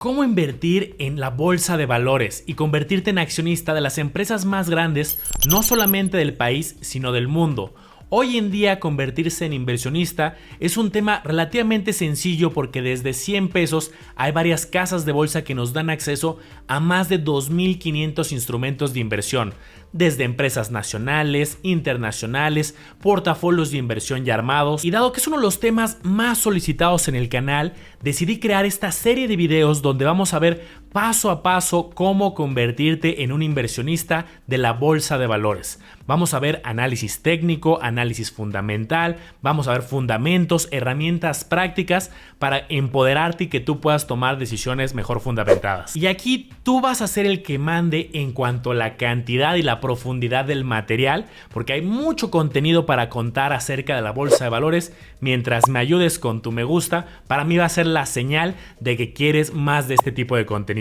¿Cómo invertir en la bolsa de valores y convertirte en accionista de las empresas más grandes, no solamente del país, sino del mundo? Hoy en día convertirse en inversionista es un tema relativamente sencillo porque desde 100 pesos hay varias casas de bolsa que nos dan acceso a más de 2.500 instrumentos de inversión, desde empresas nacionales, internacionales, portafolios de inversión ya armados. Y dado que es uno de los temas más solicitados en el canal, decidí crear esta serie de videos donde vamos a ver paso a paso cómo convertirte en un inversionista de la bolsa de valores. Vamos a ver análisis técnico, análisis fundamental, vamos a ver fundamentos, herramientas prácticas para empoderarte y que tú puedas tomar decisiones mejor fundamentadas. Y aquí tú vas a ser el que mande en cuanto a la cantidad y la profundidad del material, porque hay mucho contenido para contar acerca de la bolsa de valores. Mientras me ayudes con tu me gusta, para mí va a ser la señal de que quieres más de este tipo de contenido.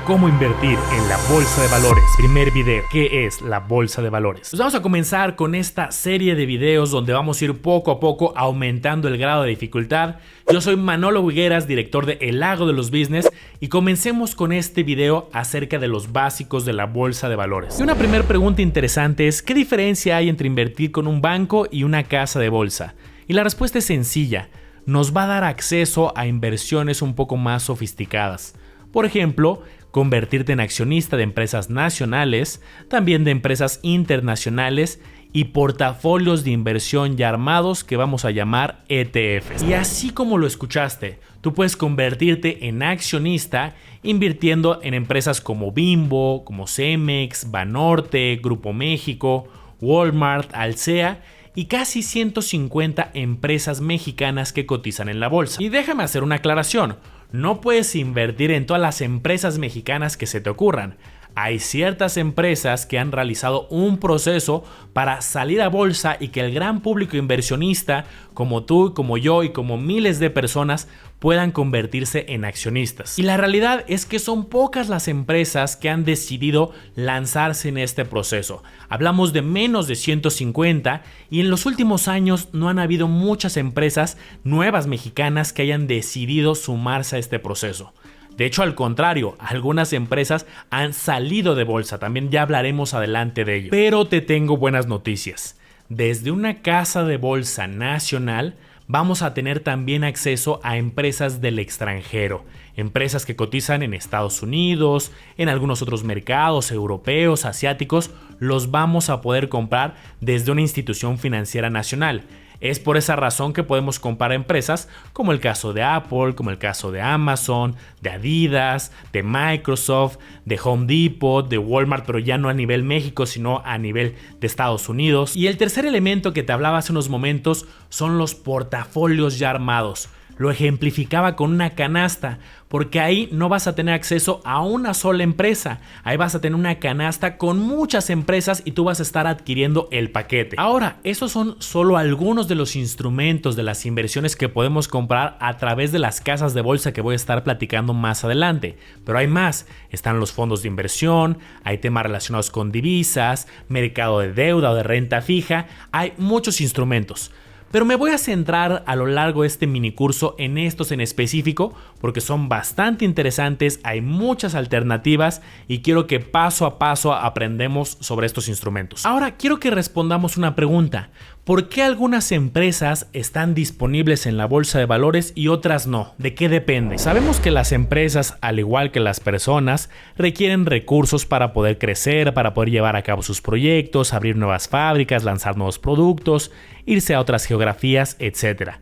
¿Cómo invertir en la bolsa de valores? Primer video, ¿qué es la bolsa de valores? Pues vamos a comenzar con esta serie de videos donde vamos a ir poco a poco aumentando el grado de dificultad. Yo soy Manolo Higueras, director de El Lago de los Business, y comencemos con este video acerca de los básicos de la bolsa de valores. Y una primera pregunta interesante es: ¿qué diferencia hay entre invertir con un banco y una casa de bolsa? Y la respuesta es sencilla: nos va a dar acceso a inversiones un poco más sofisticadas. Por ejemplo, convertirte en accionista de empresas nacionales, también de empresas internacionales y portafolios de inversión ya armados que vamos a llamar ETFs. Y así como lo escuchaste, tú puedes convertirte en accionista invirtiendo en empresas como Bimbo, como Cemex, Banorte, Grupo México, Walmart, Alsea y casi 150 empresas mexicanas que cotizan en la bolsa. Y déjame hacer una aclaración: no puedes invertir en todas las empresas mexicanas que se te ocurran. Hay ciertas empresas que han realizado un proceso para salir a bolsa y que el gran público inversionista, como tú, como yo y como miles de personas, puedan convertirse en accionistas. Y la realidad es que son pocas las empresas que han decidido lanzarse en este proceso. Hablamos de menos de 150 y en los últimos años no han habido muchas empresas nuevas mexicanas que hayan decidido sumarse a este proceso. De hecho, al contrario, algunas empresas han salido de bolsa, también ya hablaremos adelante de ello. Pero te tengo buenas noticias. Desde una casa de bolsa nacional vamos a tener también acceso a empresas del extranjero, empresas que cotizan en Estados Unidos, en algunos otros mercados europeos, asiáticos. Los vamos a poder comprar desde una institución financiera nacional. Es por esa razón que podemos comprar empresas como el caso de Apple, como el caso de Amazon, de Adidas, de Microsoft, de Home Depot, de Walmart, pero ya no a nivel México, sino a nivel de Estados Unidos. Y el tercer elemento que te hablaba hace unos momentos son los portafolios ya armados. Lo ejemplificaba con una canasta, porque ahí no vas a tener acceso a una sola empresa. Ahí vas a tener una canasta con muchas empresas y tú vas a estar adquiriendo el paquete. Ahora, esos son solo algunos de los instrumentos de las inversiones que podemos comprar a través de las casas de bolsa que voy a estar platicando más adelante. Pero hay más. Están los fondos de inversión, hay temas relacionados con divisas, mercado de deuda o de renta fija. Hay muchos instrumentos. Pero me voy a centrar a lo largo de este minicurso en estos en específico porque son bastante interesantes, hay muchas alternativas y quiero que paso a paso aprendamos sobre estos instrumentos. Ahora quiero que respondamos una pregunta: ¿por qué algunas empresas están disponibles en la bolsa de valores y otras no? ¿De qué depende? Sabemos que las empresas, al igual que las personas, requieren recursos para poder crecer, para poder llevar a cabo sus proyectos, abrir nuevas fábricas, lanzar nuevos productos, irse a otras geografías, etc.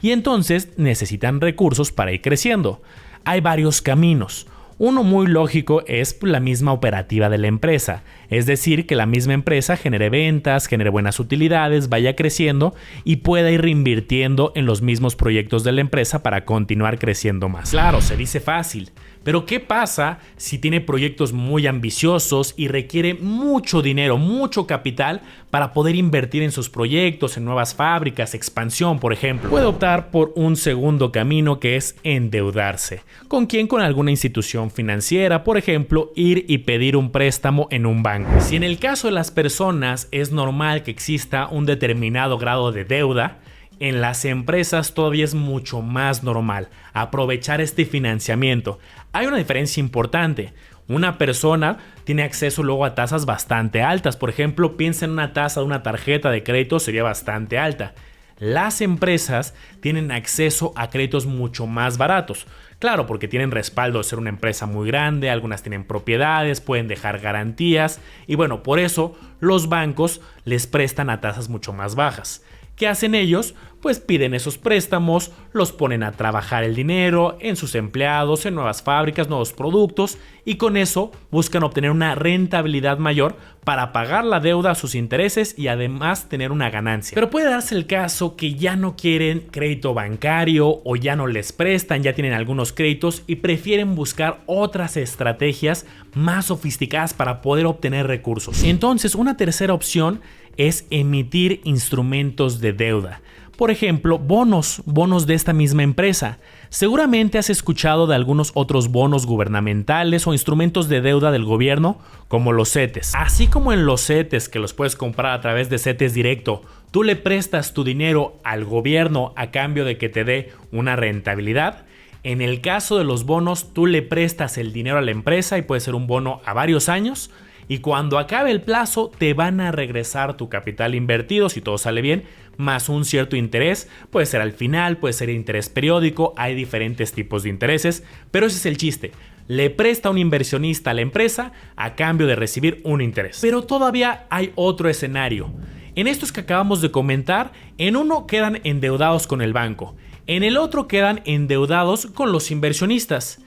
Y entonces necesitan recursos para ir creciendo. Hay varios caminos. Uno muy lógico es la misma operativa de la empresa, es decir, que la misma empresa genere ventas, genere buenas utilidades, vaya creciendo y pueda ir reinvirtiendo en los mismos proyectos de la empresa para continuar creciendo más. Claro, se dice fácil, pero ¿qué pasa si tiene proyectos muy ambiciosos y requiere mucho dinero, mucho capital para poder invertir en sus proyectos, en nuevas fábricas, expansión, por ejemplo? Puede optar por un segundo camino que es endeudarse. ¿Con quién? Con alguna institución financiera, por ejemplo, ir y pedir un préstamo en un banco. Si en el caso de las personas es normal que exista un determinado grado de deuda, En las empresas todavía es mucho más normal aprovechar este financiamiento. Hay una diferencia importante. Una persona tiene acceso luego a tasas bastante altas. Por ejemplo, piensa en una tasa de una tarjeta de crédito, sería bastante alta. Las empresas tienen acceso a créditos mucho más baratos. Claro, porque tienen respaldo de ser una empresa muy grande, algunas tienen propiedades, pueden dejar garantías y bueno, por eso los bancos les prestan a tasas mucho más bajas. ¿Qué hacen ellos? Pues piden esos préstamos, los ponen a trabajar el dinero en sus empleados, en nuevas fábricas, nuevos productos y con eso buscan obtener una rentabilidad mayor para pagar la deuda a sus intereses y además tener una ganancia. Pero puede darse el caso que ya no quieren crédito bancario o ya no les prestan, ya tienen algunos créditos y prefieren buscar otras estrategias más sofisticadas para poder obtener recursos. Entonces, una tercera opción es emitir instrumentos de deuda. Por ejemplo, bonos de esta misma empresa. Seguramente has escuchado de algunos otros bonos gubernamentales o instrumentos de deuda del gobierno, como los CETES. Así como en los CETES, que los puedes comprar a través de CETES directo, tú le prestas tu dinero al gobierno a cambio de que te dé una rentabilidad. En el caso de los bonos, tú le prestas el dinero a la empresa y puede ser un bono a varios años. Y cuando acabe el plazo te van a regresar tu capital invertido si todo sale bien, más un cierto interés, puede ser al final, puede ser interés periódico, hay diferentes tipos de intereses, pero ese es el chiste. Le presta un inversionista a la empresa a cambio de recibir un interés. Pero todavía hay otro escenario. En estos que acabamos de comentar, en uno quedan endeudados con el banco, en el otro quedan endeudados con los inversionistas.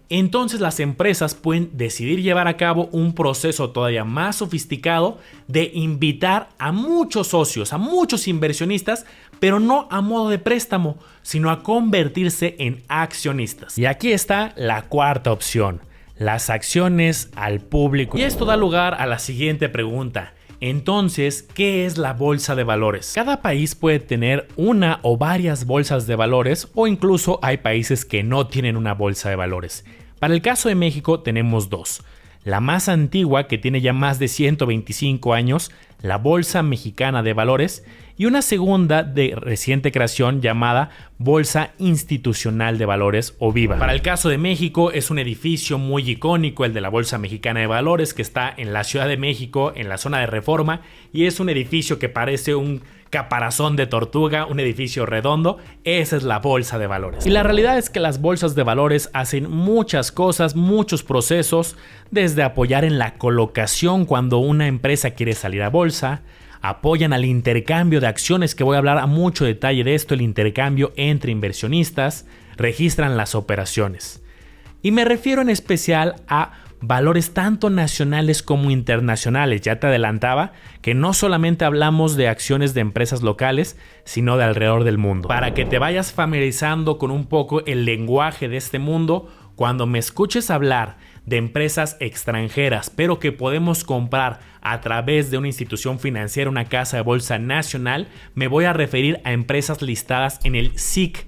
Entonces las empresas pueden decidir llevar a cabo un proceso todavía más sofisticado de invitar a muchos socios, a muchos inversionistas, pero no a modo de préstamo, sino a convertirse en accionistas. Y aquí está la cuarta opción, las acciones al público. Y esto da lugar a la siguiente pregunta. Entonces, ¿qué es la bolsa de valores? Cada país puede tener una o varias bolsas de valores o incluso hay países que no tienen una bolsa de valores. Para el caso de México tenemos dos. La más antigua, que tiene ya más de 125 años, la Bolsa Mexicana de Valores, y una segunda de reciente creación llamada Bolsa Institucional de Valores o BIVA. Para el caso de México es un edificio muy icónico, el de la Bolsa Mexicana de Valores, que está en la Ciudad de México, en la zona de Reforma, y es un edificio que parece un caparazón de tortuga, un edificio redondo. Esa es la bolsa de valores. Y la realidad es que las bolsas de valores hacen muchas cosas, muchos procesos, desde apoyar en la colocación cuando una empresa quiere salir a bolsa, apoyan al intercambio de acciones, que voy a hablar a mucho detalle de esto, el intercambio entre inversionistas, registran las operaciones. Y me refiero en especial a valores tanto nacionales como internacionales. Ya te adelantaba que no solamente hablamos de acciones de empresas locales, sino de alrededor del mundo. Para que te vayas familiarizando con un poco el lenguaje de este mundo, cuando me escuches hablar de empresas extranjeras, pero que podemos comprar a través de una institución financiera, una casa de bolsa nacional, me voy a referir a empresas listadas en el SIC,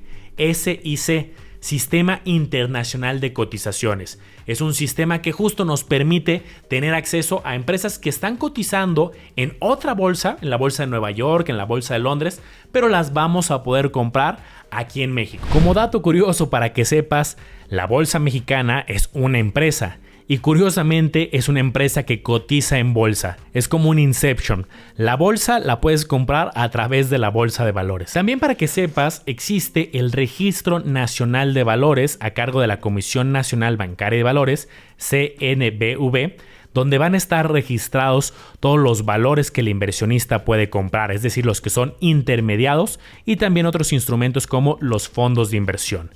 Sistema Internacional de Cotizaciones. Es un sistema que justo nos permite tener acceso a empresas que están cotizando en otra bolsa, en la bolsa de Nueva York, en la bolsa de Londres, pero las vamos a poder comprar aquí en México. Como dato curioso para que sepas, la bolsa mexicana es una empresa. Y curiosamente es una empresa que cotiza en bolsa. Es como un Inception. La bolsa la puedes comprar a través de la bolsa de valores. También para que sepas, existe el Registro Nacional de Valores a cargo de la Comisión Nacional Bancaria de Valores, CNBV, donde van a estar registrados todos los valores que el inversionista puede comprar, es decir, los que son intermediados y también otros instrumentos como los fondos de inversión.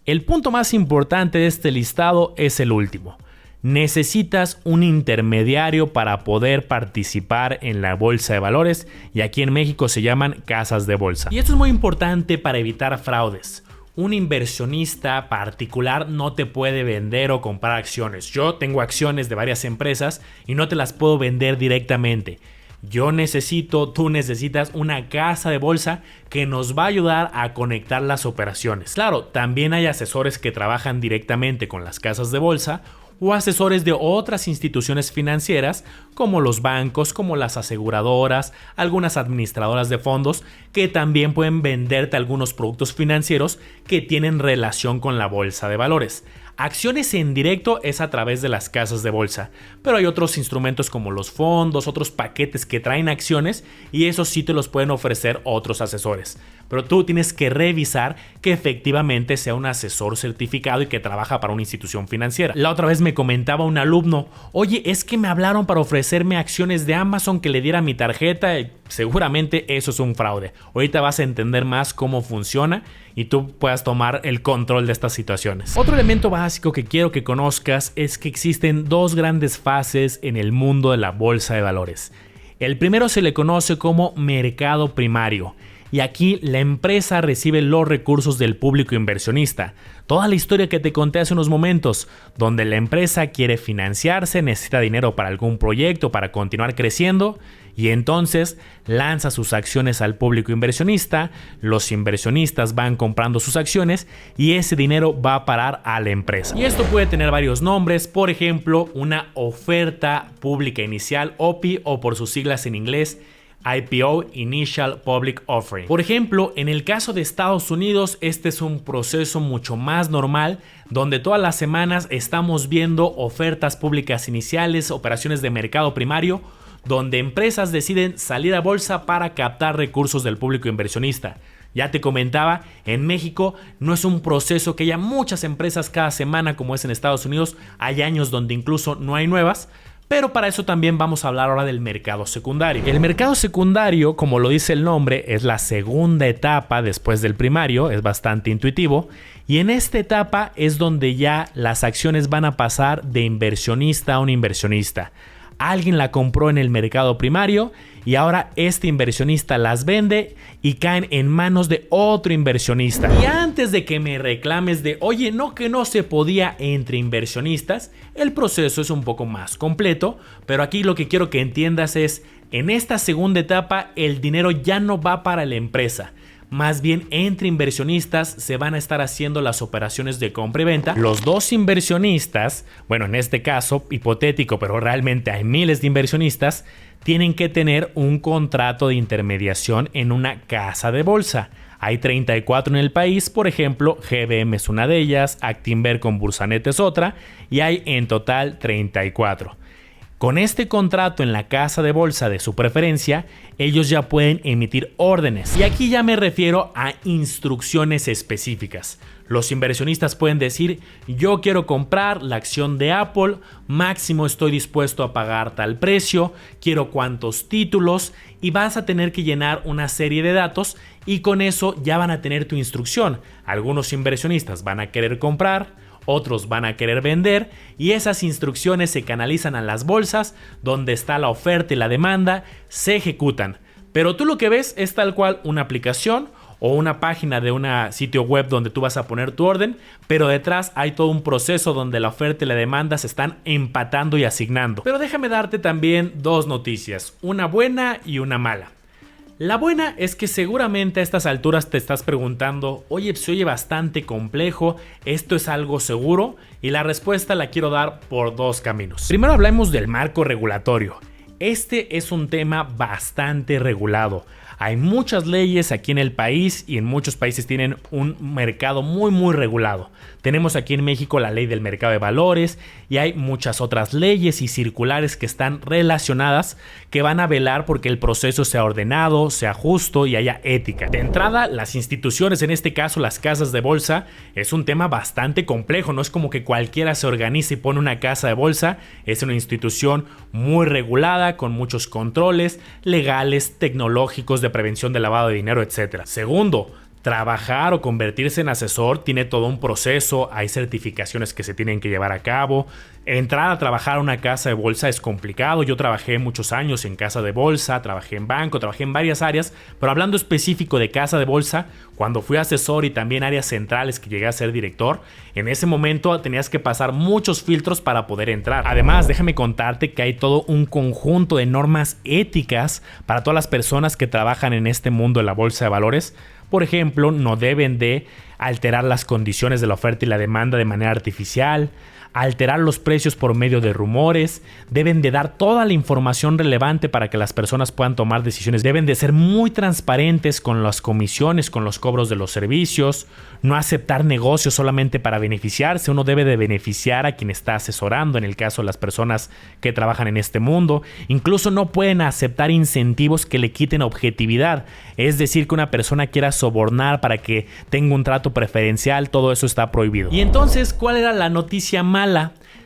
El punto más importante de este listado es el último. Necesitas un intermediario para poder participar en la bolsa de valores y aquí en México se llaman casas de bolsa. Y esto es muy importante para evitar fraudes. Un inversionista particular no te puede vender o comprar acciones. Yo tengo acciones de varias empresas y no te las puedo vender directamente. Tú necesitas una casa de bolsa que nos va a ayudar a conectar las operaciones. Claro, también hay asesores que trabajan directamente con las casas de bolsa o asesores de otras instituciones financieras como los bancos, como las aseguradoras, algunas administradoras de fondos que también pueden venderte algunos productos financieros que tienen relación con la bolsa de valores. Acciones en directo es a través de las casas de bolsa, pero hay otros instrumentos como los fondos, otros paquetes que traen acciones y esos sí te los pueden ofrecer otros asesores. Pero tú tienes que revisar que efectivamente sea un asesor certificado y que trabaja para una institución financiera. La otra vez me comentaba un alumno, oye, es que me hablaron para ofrecerme acciones de Amazon que le diera mi tarjeta. Seguramente eso es un fraude. Ahorita vas a entender más cómo funciona y tú puedas tomar el control de estas situaciones. Otro elemento básico que quiero que conozcas es que existen dos grandes fases en el mundo de la bolsa de valores. El primero se le conoce como mercado primario. Y aquí la empresa recibe los recursos del público inversionista. Toda la historia que te conté hace unos momentos, donde la empresa quiere financiarse, necesita dinero para algún proyecto, para continuar creciendo, y entonces lanza sus acciones al público inversionista, los inversionistas van comprando sus acciones y ese dinero va a parar a la empresa. Y esto puede tener varios nombres, por ejemplo, una oferta pública inicial, OPI, o por sus siglas en inglés, IPO, Initial Public Offering. Por ejemplo, en el caso de Estados Unidos, este es un proceso mucho más normal, donde todas las semanas estamos viendo ofertas públicas iniciales, operaciones de mercado primario, donde empresas deciden salir a bolsa para captar recursos del público inversionista. Ya te comentaba, en México no es un proceso que haya muchas empresas cada semana como es en Estados Unidos, hay años donde incluso no hay nuevas. Pero para eso también vamos a hablar ahora del mercado secundario. El mercado secundario, como lo dice el nombre, es la segunda etapa después del primario, es bastante intuitivo. Y en esta etapa es donde ya las acciones van a pasar de inversionista a un inversionista. Alguien la compró en el mercado primario y ahora este inversionista las vende y caen en manos de otro inversionista. Y antes de que me reclames de, oye, no, que no se podía entre inversionistas, el proceso es un poco más completo, pero aquí lo que quiero que entiendas es, en esta segunda etapa el dinero ya no va para la empresa. Más bien entre inversionistas se van a estar haciendo las operaciones de compra y venta. Los dos inversionistas, bueno, en este caso hipotético, pero realmente hay miles de inversionistas, tienen que tener un contrato de intermediación en una casa de bolsa. Hay 34 en el país, por ejemplo, GBM es una de ellas, Actinver con Bursanet es otra, y hay en total 34. Con este contrato en la casa de bolsa de su preferencia, ellos ya pueden emitir órdenes. Y aquí ya me refiero a instrucciones específicas. Los inversionistas pueden decir, yo quiero comprar la acción de Apple, máximo estoy dispuesto a pagar tal precio, quiero cuántos títulos, y vas a tener que llenar una serie de datos y con eso ya van a tener tu instrucción. Algunos inversionistas van a querer comprar, otros van a querer vender y esas instrucciones se canalizan a las bolsas donde está la oferta y la demanda, se ejecutan. Pero tú lo que ves es tal cual una aplicación o una página de un sitio web donde tú vas a poner tu orden, pero detrás hay todo un proceso donde la oferta y la demanda se están empatando y asignando. Pero déjame darte también dos noticias, una buena y una mala. La buena es que seguramente a estas alturas te estás preguntando, oye, se oye bastante complejo, ¿esto es algo seguro? Y la respuesta la quiero dar por dos caminos. Primero hablemos del marco regulatorio. Este es un tema bastante regulado. Hay muchas leyes aquí en el país y en muchos países tienen un mercado muy regulado. Tenemos aquí en México la ley del mercado de valores y hay muchas otras leyes y circulares que están relacionadas que van a velar porque el proceso sea ordenado, sea justo y haya ética. De entrada, las instituciones, en este caso las casas de bolsa, es un tema bastante complejo. No es como que cualquiera se organiza y pone una casa de bolsa. Es una institución muy regulada con muchos controles legales, tecnológicos, de prevención de lavado de dinero, etc. Segundo, trabajar o convertirse en asesor tiene todo un proceso, hay certificaciones que se tienen que llevar a cabo. Entrar a trabajar a una casa de bolsa es complicado. Yo trabajé muchos años en casa de bolsa, trabajé en banco, trabajé en varias áreas, pero hablando específico de casa de bolsa, cuando fui asesor y también áreas centrales que llegué a ser director, en ese momento tenías que pasar muchos filtros para poder entrar. Además, déjame contarte que hay todo un conjunto de normas éticas para todas las personas que trabajan en este mundo de la bolsa de valores. Por ejemplo, no deben de alterar las condiciones de la oferta y la demanda de manera artificial, alterar los precios por medio de rumores, deben de dar toda la información relevante para que las personas puedan tomar decisiones, deben de ser muy transparentes con las comisiones, con los cobros de los servicios, no aceptar negocios solamente para beneficiarse, uno debe de beneficiar a quien está asesorando, en el caso de las personas que trabajan en este mundo, incluso no pueden aceptar incentivos que le quiten objetividad, es decir, que una persona quiera sobornar para que tenga un trato preferencial, todo eso está prohibido. Y entonces, ¿cuál era la noticia mala?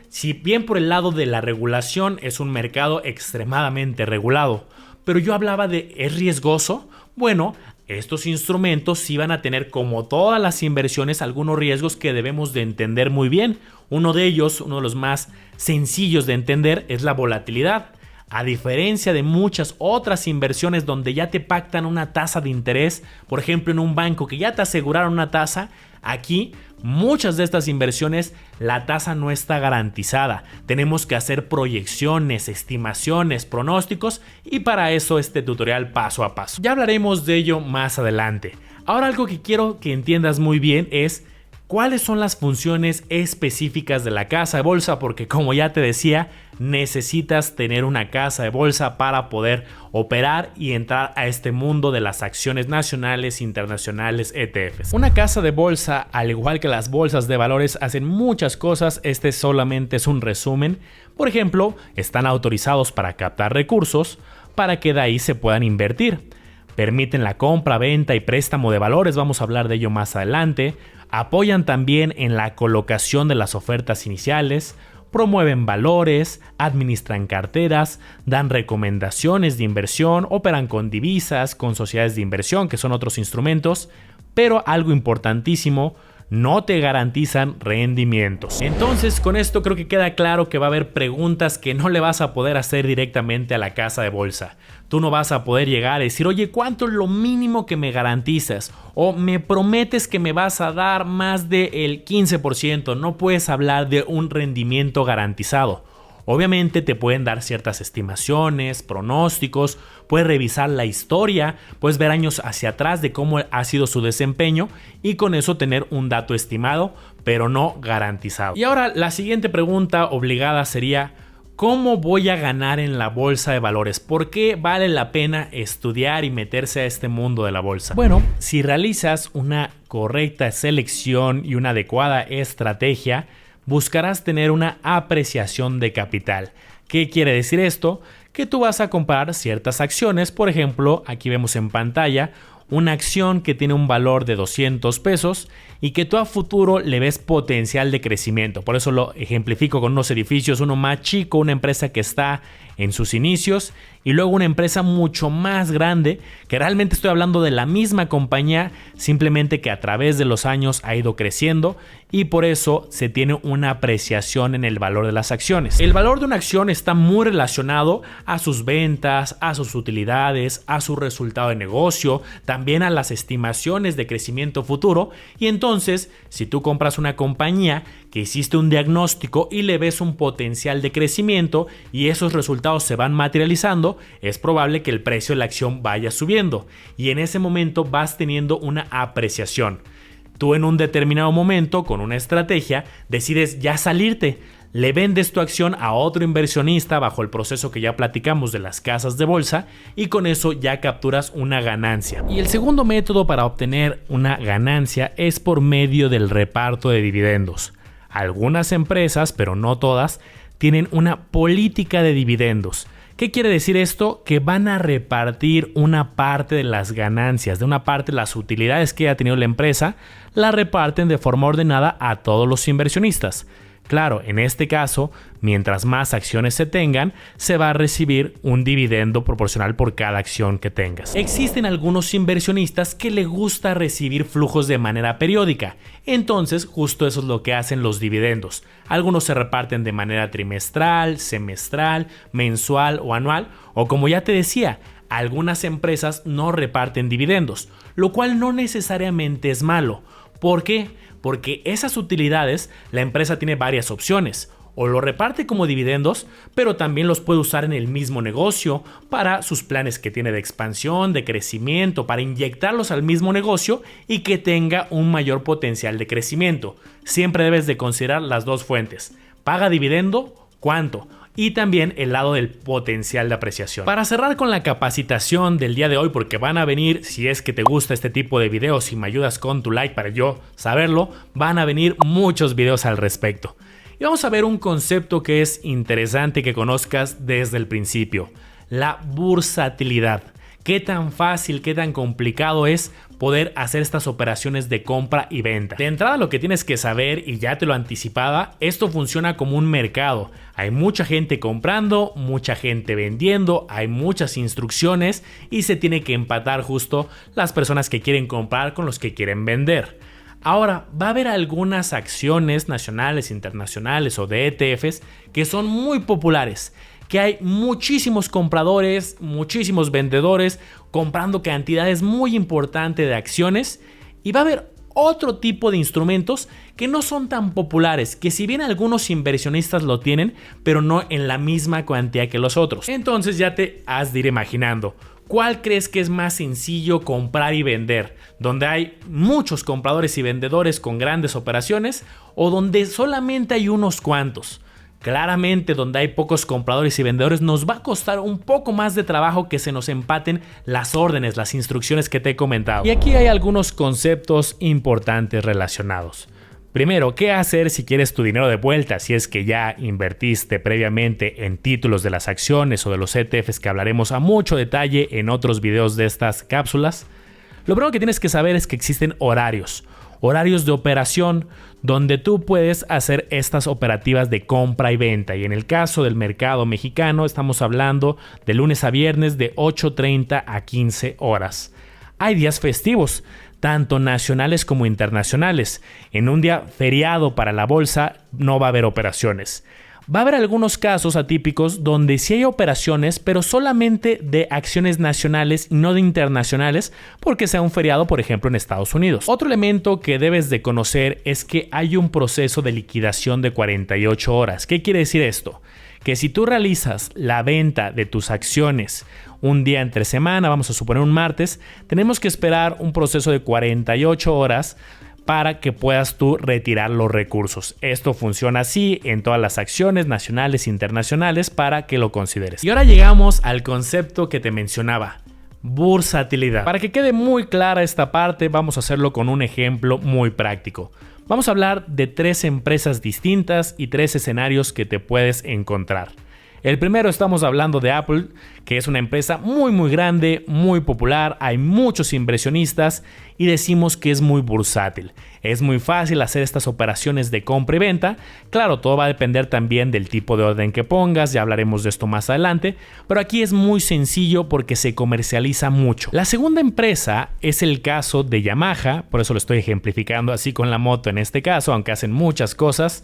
Si bien por el lado de la regulación es un mercado extremadamente regulado, pero yo hablaba de ¿es riesgoso? Bueno, estos instrumentos sí van a tener, como todas las inversiones, algunos riesgos que debemos de entender muy bien. Uno de ellos, uno de los más sencillos de entender, es la volatilidad. A diferencia de muchas otras inversiones donde ya te pactan una tasa de interés, por ejemplo en un banco que ya te aseguraron una tasa, aquí muchas de estas inversiones la tasa no está garantizada. Tenemos que hacer proyecciones, estimaciones, pronósticos y para eso este tutorial paso a paso. Ya hablaremos de ello más adelante. Ahora algo que quiero que entiendas muy bien es ¿cuáles son las funciones específicas de la casa de bolsa? Porque como ya te decía, necesitas tener una casa de bolsa para poder operar y entrar a este mundo de las acciones nacionales, internacionales, ETFs. Una casa de bolsa, al igual que las bolsas de valores, hacen muchas cosas. Este solamente es un resumen. Por ejemplo, están autorizados para captar recursos para que de ahí se puedan invertir. Permiten la compra, venta y préstamo de valores, vamos a hablar de ello más adelante. Apoyan también en la colocación de las ofertas iniciales, promueven valores, administran carteras, dan recomendaciones de inversión, operan con divisas, con sociedades de inversión, que son otros instrumentos, pero algo importantísimo, no te garantizan rendimientos. Entonces, con esto creo que queda claro que va a haber preguntas que no le vas a poder hacer directamente a la casa de bolsa. Tú no vas a poder llegar a decir, oye, ¿cuánto es lo mínimo que me garantizas? O me prometes que me vas a dar más del 15%. No puedes hablar de un rendimiento garantizado. Obviamente te pueden dar ciertas estimaciones, pronósticos, puedes revisar la historia, puedes ver años hacia atrás de cómo ha sido su desempeño y con eso tener un dato estimado, pero no garantizado. Y ahora la siguiente pregunta obligada sería, ¿cómo voy a ganar en la bolsa de valores? ¿Por qué vale la pena estudiar y meterse a este mundo de la bolsa? Bueno, si realizas una correcta selección y una adecuada estrategia, buscarás tener una apreciación de capital. ¿Qué quiere decir esto? Que tú vas a comprar ciertas acciones, por ejemplo, aquí vemos en pantalla una acción que tiene un valor de 200 pesos y que tú a futuro le ves potencial de crecimiento. Por eso lo ejemplifico con unos edificios, uno más chico, una empresa que está en sus inicios y luego una empresa mucho más grande que realmente estoy hablando de la misma compañía, simplemente que a través de los años ha ido creciendo y por eso se tiene una apreciación en el valor de las acciones. El valor de una acción está muy relacionado a sus ventas, a sus utilidades, a su resultado de negocio, también a las estimaciones de crecimiento futuro y entonces si tú compras una compañía que hiciste un diagnóstico y le ves un potencial de crecimiento y esos resultados se van materializando, es probable que el precio de la acción vaya subiendo y en ese momento vas teniendo una apreciación. Tú en un determinado momento con una estrategia decides ya salirte, le vendes tu acción a otro inversionista bajo el proceso que ya platicamos de las casas de bolsa y con eso ya capturas una ganancia. Y el segundo método para obtener una ganancia es por medio del reparto de dividendos. Algunas empresas, pero no todas, tienen una política de dividendos. ¿Qué quiere decir esto? Que van a repartir una parte de las ganancias, de una parte de las utilidades que ha tenido la empresa, la reparten de forma ordenada a todos los inversionistas. Claro, en este caso, mientras más acciones se tengan, se va a recibir un dividendo proporcional por cada acción que tengas. Existen algunos inversionistas que les gusta recibir flujos de manera periódica. Entonces, justo eso es lo que hacen los dividendos. Algunos se reparten de manera trimestral, semestral, mensual o anual. O como ya te decía, algunas empresas no reparten dividendos, lo cual no necesariamente es malo. ¿Por qué? Porque esas utilidades la empresa tiene varias opciones. o lo reparte como dividendos, pero también los puede usar en el mismo negocio para sus planes que tiene de expansión, de crecimiento, para inyectarlos al mismo negocio y que tenga un mayor potencial de crecimiento. Siempre debes de considerar las dos fuentes. ¿Paga dividendo? ¿Cuánto? Y también el lado del potencial de apreciación. Para cerrar con la capacitación del día de hoy, porque van a venir, si es que te gusta este tipo de videos y me ayudas con tu like para yo saberlo, van a venir muchos videos al respecto. Y vamos a ver un concepto que es interesante que conozcas desde el principio: la bursatilidad. ¿Qué tan fácil, qué tan complicado es poder hacer estas operaciones de compra y venta? De entrada, lo que tienes que saber, y ya te lo anticipaba, esto funciona como un mercado. Hay mucha gente comprando, mucha gente vendiendo, hay muchas instrucciones y se tiene que empatar justo las personas que quieren comprar con los que quieren vender. Ahora, va a haber algunas acciones nacionales, internacionales o de ETFs que son muy populares, que hay muchísimos compradores, muchísimos vendedores comprando cantidades muy importantes de acciones, y va a haber otro tipo de instrumentos que no son tan populares, que si bien algunos inversionistas lo tienen, pero no en la misma cantidad que los otros. Entonces ya te has de ir imaginando, ¿cuál crees que es más sencillo comprar y vender? ¿Donde hay muchos compradores y vendedores con grandes operaciones o donde solamente hay unos cuantos? Claramente, donde hay pocos compradores y vendedores nos va a costar un poco más de trabajo que se nos empaten las órdenes, las instrucciones que te he comentado. Y aquí hay algunos conceptos importantes relacionados. Primero, ¿qué hacer si quieres tu dinero de vuelta? Si es que ya invertiste previamente en títulos de las acciones o de los ETFs, que hablaremos a mucho detalle en otros videos de estas cápsulas. Lo primero que tienes que saber es que existen horarios de operación donde tú puedes hacer estas operativas de compra y venta. Y en el caso del mercado mexicano estamos hablando de lunes a viernes de 8:30 a 15 horas. Hay días festivos, tanto nacionales como internacionales. En un día feriado para la bolsa no va a haber operaciones. Va a haber algunos casos atípicos donde sí hay operaciones, pero solamente de acciones nacionales y no de internacionales, porque sea un feriado, por ejemplo, en Estados Unidos. Otro elemento que debes de conocer es que hay un proceso de liquidación de 48 horas. ¿Qué quiere decir esto? Que si tú realizas la venta de tus acciones un día entre semana, vamos a suponer un martes, tenemos que esperar un proceso de 48 horas para que puedas tú retirar los recursos. Esto funciona así en todas las acciones nacionales e internacionales, para que lo consideres. Y ahora llegamos al concepto que te mencionaba: bursatilidad. Para que quede muy clara esta parte, vamos a hacerlo con un ejemplo muy práctico. Vamos a hablar de 3 empresas distintas y 3 escenarios que te puedes encontrar. El primero, estamos hablando de Apple, que es una empresa muy grande, muy popular, hay muchos inversionistas y decimos que es muy bursátil. Es muy fácil hacer estas operaciones de compra y venta. Claro, todo va a depender también del tipo de orden que pongas, ya hablaremos de esto más adelante, pero aquí es muy sencillo porque se comercializa mucho. La segunda empresa es el caso de Yamaha, por eso lo estoy ejemplificando así con la moto en este caso, aunque hacen muchas cosas.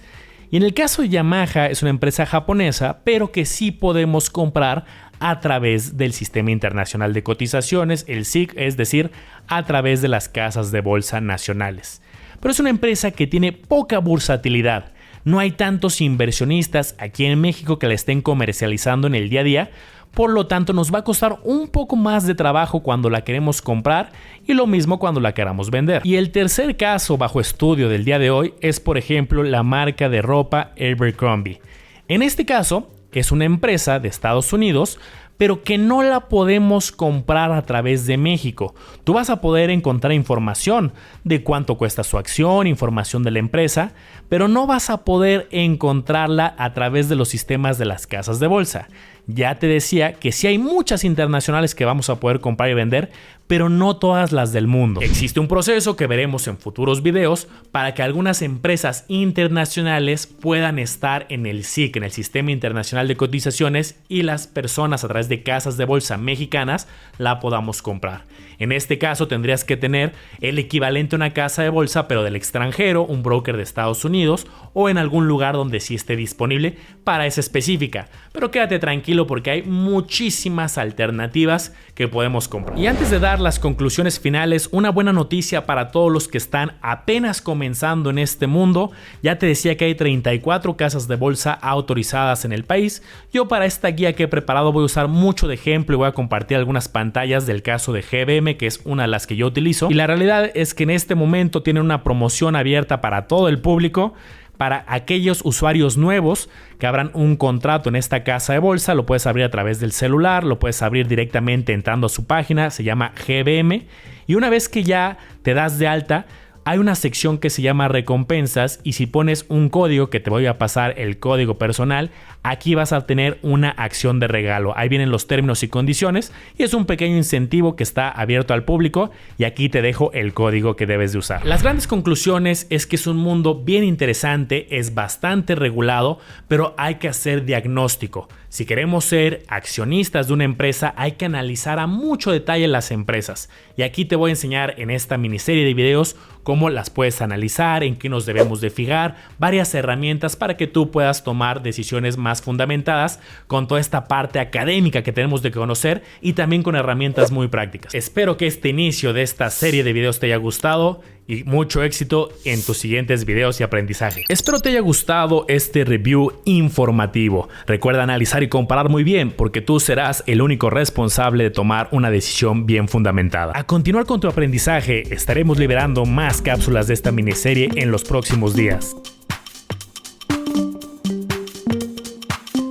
Y en el caso de Yamaha es una empresa japonesa, pero que sí podemos comprar a través del Sistema Internacional de Cotizaciones, el SIC, es decir, a través de las casas de bolsa nacionales. Pero es una empresa que tiene poca bursatilidad. No hay tantos inversionistas aquí en México que la estén comercializando en el día a día. Por lo tanto, nos va a costar un poco más de trabajo cuando la queremos comprar y lo mismo cuando la queramos vender. Y el tercer caso bajo estudio del día de hoy es, por ejemplo, la marca de ropa Abercrombie. En este caso, es una empresa de Estados Unidos, pero que no la podemos comprar a través de México. Tú vas a poder encontrar información de cuánto cuesta su acción, información de la empresa, pero no vas a poder encontrarla a través de los sistemas de las casas de bolsa. Ya te decía que sí hay muchas internacionales que vamos a poder comprar y vender, pero no todas las del mundo. Existe un proceso que veremos en futuros videos para que algunas empresas internacionales puedan estar en el SIC, en el Sistema Internacional de Cotizaciones, y las personas a través de casas de bolsa mexicanas la podamos comprar. En este caso tendrías que tener el equivalente a una casa de bolsa pero del extranjero, un broker de Estados Unidos o en algún lugar donde sí esté disponible para esa específica. Pero quédate tranquilo porque hay muchísimas alternativas que podemos comprar. Y antes de dar las conclusiones finales, una buena noticia para todos los que están apenas comenzando en este mundo. Ya te decía que hay 34 casas de bolsa autorizadas en el país. Yo para esta guía que he preparado voy a usar mucho de ejemplo y voy a compartir algunas pantallas del caso de GBM, que es una de las que yo utilizo. Y la realidad es que en este momento tienen una promoción abierta para todo el público. Para aquellos usuarios nuevos que abran un contrato en esta casa de bolsa, lo puedes abrir a través del celular, lo puedes abrir directamente entrando a su página, se llama GBM. Y una vez que ya te das de alta, hay una sección que se llama recompensas y si pones un código, que te voy a pasar el código personal, aquí vas a tener una acción de regalo. Ahí vienen los términos y condiciones y es un pequeño incentivo que está abierto al público y aquí te dejo el código que debes de usar. Las grandes conclusiones es que es un mundo bien interesante, es bastante regulado, pero hay que hacer diagnóstico. Si queremos ser accionistas de una empresa, hay que analizar a mucho detalle las empresas. Y aquí te voy a enseñar en esta miniserie de videos cómo las puedes analizar, en qué nos debemos de fijar, varias herramientas para que tú puedas tomar decisiones más fundamentadas con toda esta parte académica que tenemos de conocer y también con herramientas muy prácticas. Espero que este inicio de esta serie de videos te haya gustado y mucho éxito en tus siguientes videos y aprendizaje. Espero te haya gustado este review informativo. Recuerda analizar y comparar muy bien porque tú serás el único responsable de tomar una decisión bien fundamentada. A continuar con tu aprendizaje, estaremos liberando más cápsulas de esta miniserie en los próximos días.